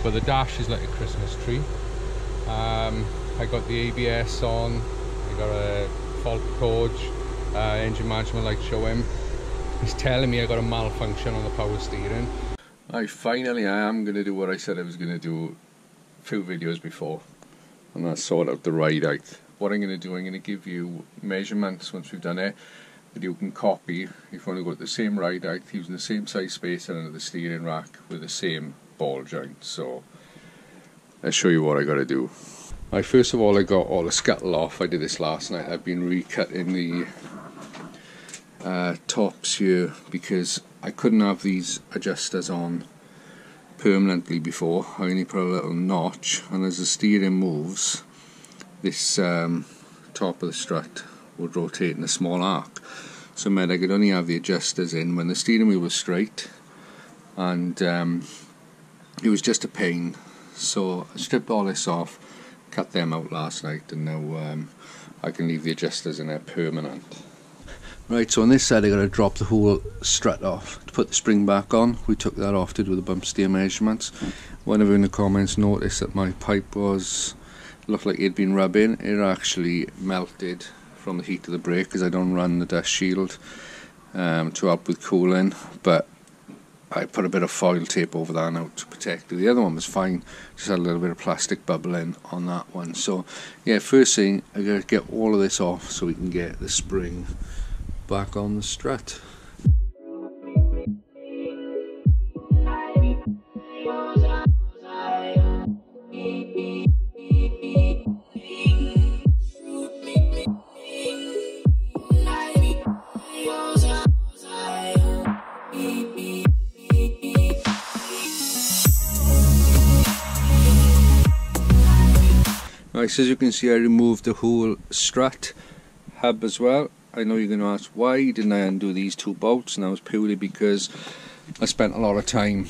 but the dash is like a Christmas tree. I got the ABS on, I got a fault code, engine management light showing. He's telling me I got a malfunction on the power steering. I am going to do what I said I was going to do a few videos before, and that's sort out the ride height. What I'm going to do, I'm going to give you measurements once we've done it that you can copy if you want to go at the same ride height using the same size spacer under the steering rack with the same ball joint. So I'll show you what I got to do. Right, first of all, I got all the scuttle off. I did this last night. I've been recutting the tops here because I couldn't have these adjusters on permanently before. I only put a little notch, and as the steering moves, this top of the strut would rotate in a small arc, so it meant I could only have the adjusters in when the steering wheel was straight, and it was just a pain. So I stripped all this off, cut them out last night, and now I can leave the adjusters in there permanent. Right, so on this side I got to drop the whole strut off to put the spring back on. We took that off to do the bump steer measurements. One of you in the comments noticed that my pipe looked like it had been rubbing. It actually melted from the heat of the brake because I don't run the dust shield to help with cooling, but I put a bit of foil tape over that now to protect it. The other one was fine, just had a little bit of plastic bubbling on that one. So yeah, first thing, I got to get all of this off so we can get the spring back on the strut. Right, so as you can see, I removed the whole strut hub as well. I know you're going to ask, why didn't I undo these two bolts? And that was purely because I spent a lot of time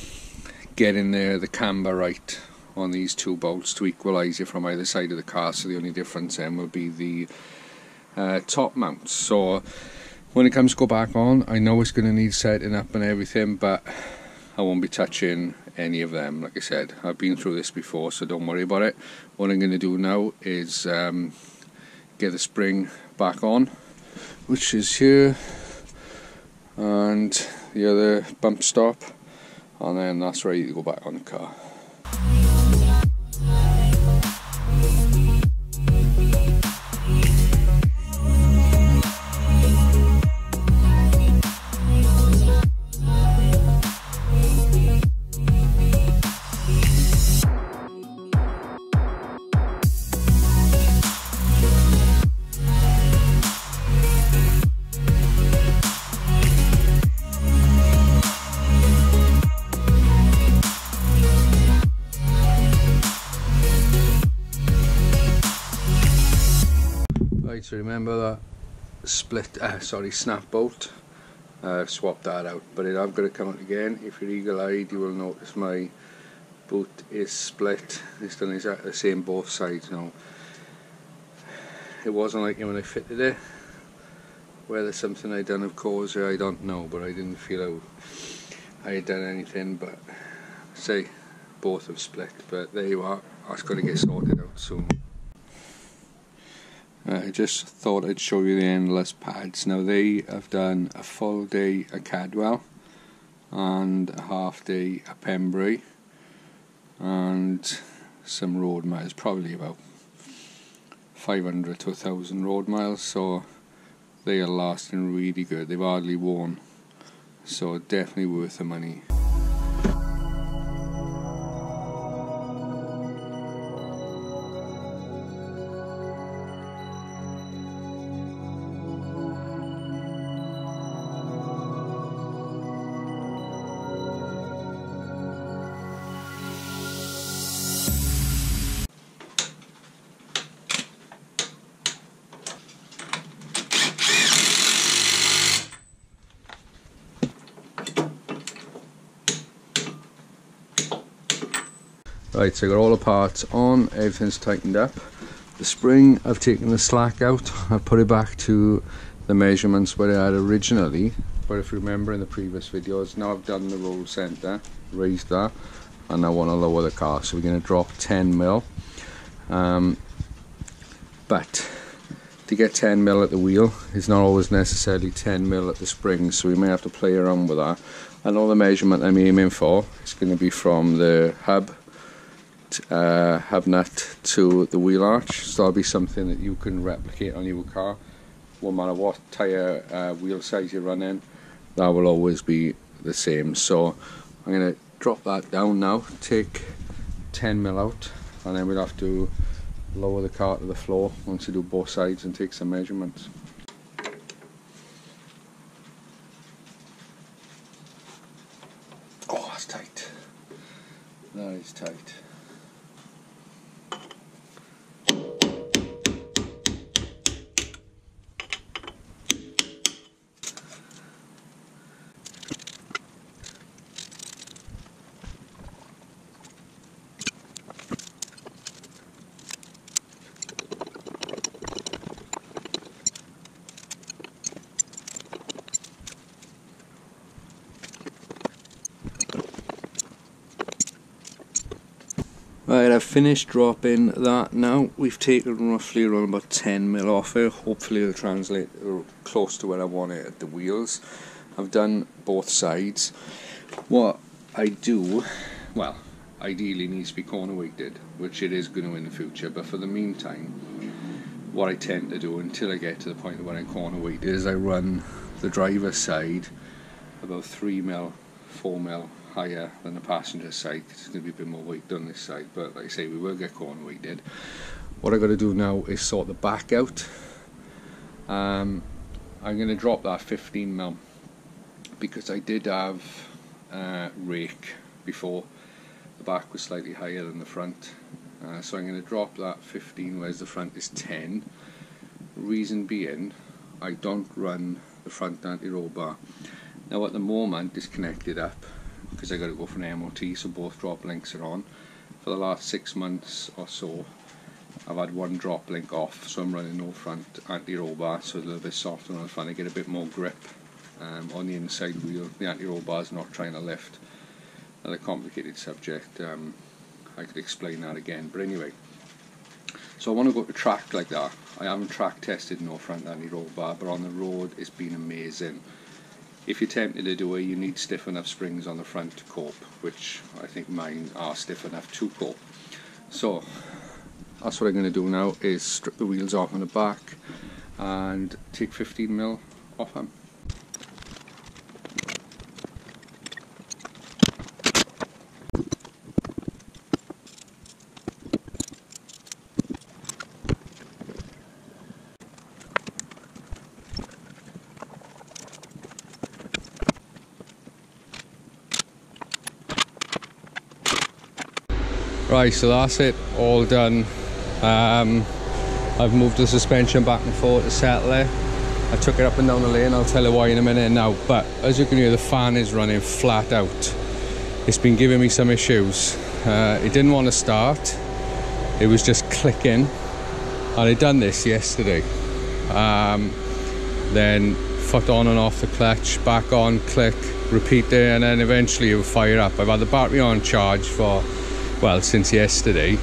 getting the camber right on these two bolts to equalise it from either side of the car, so the only difference then will be the top mounts. So when it comes to go back on, I know it's going to need setting up and everything, but I won't be touching any of them. Like I said, I've been through this before, so don't worry about it. What I'm going to do now is get the spring back on, which is here, and the other bump stop, and then that's ready to go back on the car. So remember that snap bolt, I've swapped that out, but I've got to come out again. If you're eagle-eyed, you will notice my boot is split. It's done exactly the same both sides now. It wasn't like when I fitted it. Whether something I'd done of cause I don't know, but I didn't feel I had done anything, but say both have split. But there you are, that's got to get sorted out soon. I just thought I'd show you the endless pads. Now they have done a full day at Cadwell and a half day at Pembury and some road miles, probably about 500 to 1,000 road miles, so they are lasting really good. They've hardly worn, so definitely worth the money. Right, so I got all the parts on, everything's tightened up. The spring, I've taken the slack out, I've put it back to the measurements where I had originally, but if you remember in the previous videos, now I've done the roll centre, raised that, and I want to lower the car, so we're going to drop 10 mil. But to get 10 mil at the wheel is not always necessarily 10 mil at the springs, so we may have to play around with that. I know the measurement I'm aiming for is going to be from the hub nut to the wheel arch, so that'll be something that you can replicate on your car. No matter what tyre wheel size you're running, that will always be the same. So I'm going to drop that down now, take 10 mil out, and then we'll have to lower the car to the floor once we do both sides and take some measurements. Oh, that's tight. That is tight. Right, I've finished dropping that now. We've taken roughly around about 10 mil off it. Hopefully it'll translate close to where I want it at the wheels. I've done both sides. What I do, well, ideally needs to be corner weighted, which it is going to in the future, but for the meantime, what I tend to do until I get to the point where I'm corner weighted is I run the driver's side about 3 mil, 4 mil higher than the passenger side, because it's going to be a bit more weight on this side, but like I say, we will get corner weighted. What I've got to do now is sort the back out. I'm going to drop that 15 mil because I did have rake before. The back was slightly higher than the front, so I'm going to drop that 15 whereas the front is 10. Reason being, I don't run the front anti-roll bar. Now at the moment it's connected up because I got to go for an MOT, so both drop links are on. For the last 6 months or so I've had one drop link off, so I'm running no front anti-roll bar, so it's a little bit softer on the front. I get a bit more grip on the inside wheel. The anti-roll bar is not trying to lift. Another complicated subject, I could explain that again, but anyway. So I want to go to track like that. I haven't track tested no front anti-roll bar, but on the road it's been amazing. If you're tempted to do it, you need stiff enough springs on the front to cope, which I think mine are stiff enough to cope. So that's what I'm going to do now, is strip the wheels off on the back and take 15 mil off them. Right, so that's it, all done. I've moved the suspension back and forth to settle it. I took it up and down the lane, I'll tell you why in a minute now, but as you can hear, the fan is running flat out. It's been giving me some issues. It didn't want to start, it was just clicking, and I done this yesterday. Then foot on and off the clutch, back on, click, repeat there, and then eventually it will fire up. I've had the battery on charge for, well, since yesterday,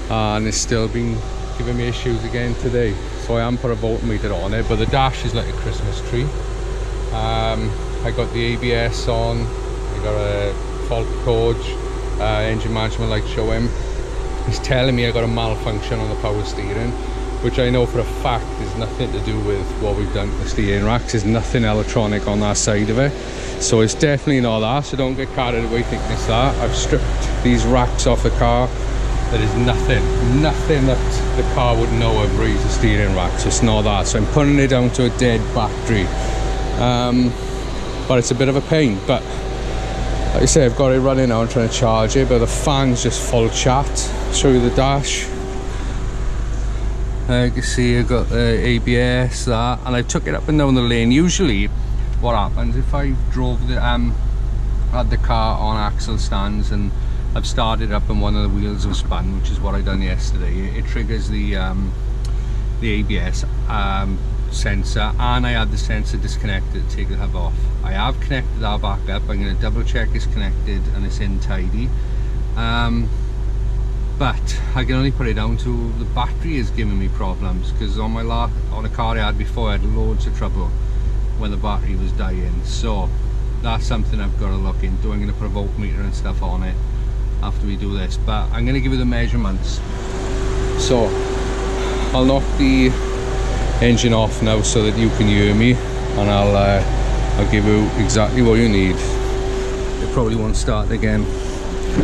and it's still been giving me issues again today. So I am put a voltmeter on it, but the dash is like a Christmas tree. I got the ABS on, I got a fault code, engine management light showing. It's telling me I got a malfunction on the power steering, which I know for a fact is nothing to do with what we've done to the steering racks. There's nothing electronic on that side of it, so it's definitely not that, so don't get carried away thinking it's that. I've stripped these racks off the car. There is nothing that the car would know I've raised the steering rack, so it's not that. So I'm putting it down to a dead battery, but it's a bit of a pain. But like I say, I've got it running now, I'm trying to charge it, but the fan's just full chat. I'll show you the dash. You can see I've got the ABS, that, and I took it up and down the lane. Usually what happens if I drove the had the car on axle stands and I've started up and one of the wheels was spun, which is what I done yesterday, it triggers the ABS sensor, and I had the sensor disconnected to take the hub off. I have connected that back up. I'm going to double check it's connected and it's in tidy. but I can only put it down to the battery is giving me problems, because on a car I had before, I had loads of trouble when the battery was dying. So that's something I've got to look into. I'm going to put a voltmeter and stuff on it after we do this, but I'm going to give you the measurements. So I'll knock the engine off now so that you can hear me, and I'll give you exactly what you need. It probably won't start again.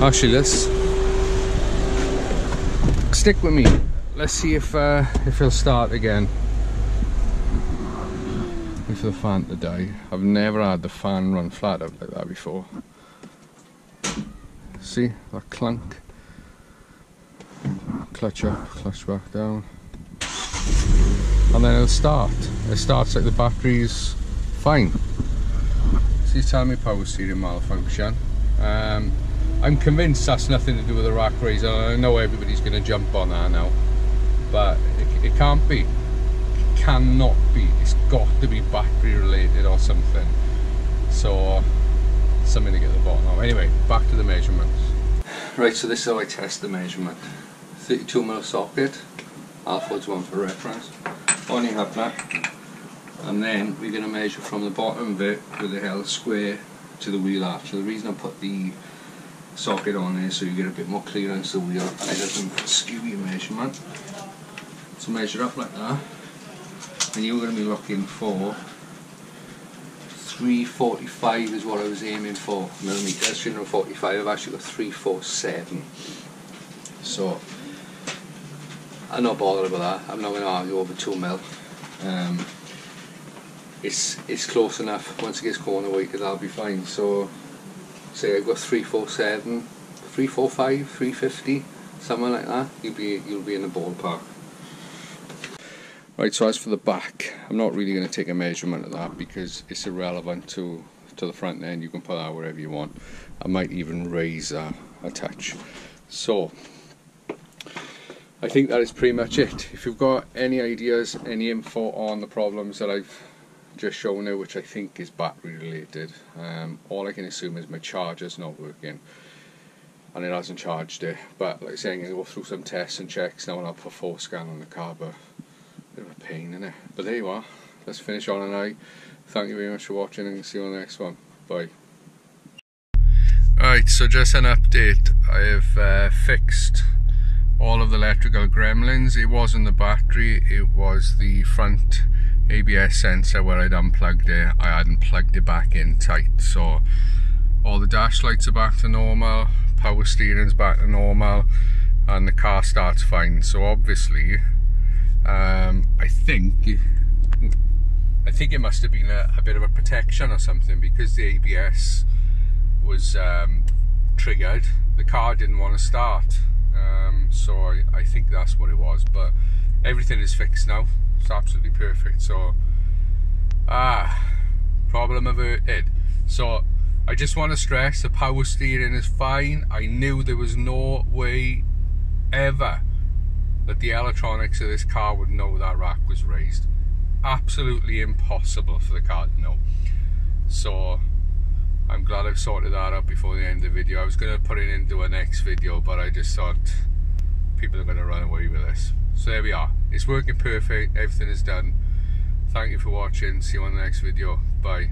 Actually, let's stick with me. Let's see if it'll start again. Wait for the fan to die. I've never had the fan run flat out like that before. See that clunk? Clutch up, clutch back down, and then it'll start. It starts like the battery's fine. So he's telling me power steering malfunction. I'm convinced that's nothing to do with the rack raiser. I know everybody's going to jump on that now, but it can't be. It cannot be. It's got to be battery related or something. So something to get the bottom of. Anyway, back to the measurements. Right, so this is how I test the measurement. 32mm socket. I'll put one for reference. Only have that. And then we're going to measure from the bottom bit with the L square to the wheel arch. So the reason I put the socket on there so you get a bit more clearance to the wheel and it doesn't skew your measurement. So measure up like that, and you're going to be looking for 345 is what I was aiming for millimeters. 345. I've actually got 347. So I'm not bothered about that. I'm not going to argue over 2mm. It's close enough. Once it gets corner weighted, I'll be fine. So say I've got 347, 345, 350, something like that. You'll be in the ballpark. Right, so as for the back, I'm not really going to take a measurement of that because it's irrelevant to the front end. You can put that wherever you want. I might even raise a touch. So I think that is pretty much it. If you've got any ideas, any info on the problems that I've just shown you, which I think is battery related, all I can assume is my charger's not working and it hasn't charged it. But like I say, I'm going to go through some tests and checks now, and I'll put 4 scan on the car, but bit of a pain, isn't it? But there you are. Let's finish on tonight. Thank you very much for watching, and see you on the next one. Bye. Alright, so just an update. I have fixed all of the electrical gremlins. It wasn't the battery, it was the front ABS sensor where I'd unplugged it. I hadn't plugged it back in tight. So all the dash lights are back to normal, power steering's back to normal, and the car starts fine. So obviously I think it must have been a bit of a protection or something, because the ABS was triggered. The car didn't want to start, so I think that's what it was. But everything is fixed now. It's absolutely perfect. So problem averted. So I just want to stress the power steering is fine. I knew there was no way ever that the electronics of this car would know that rack was raised. Absolutely impossible for the car to know. So I'm glad I've sorted that out before the end of the video. I was going to put it into a next video, but I just thought people are going to run away with this. So there we are. It's working perfect. Everything is done. Thank you for watching. See you on the next video. Bye.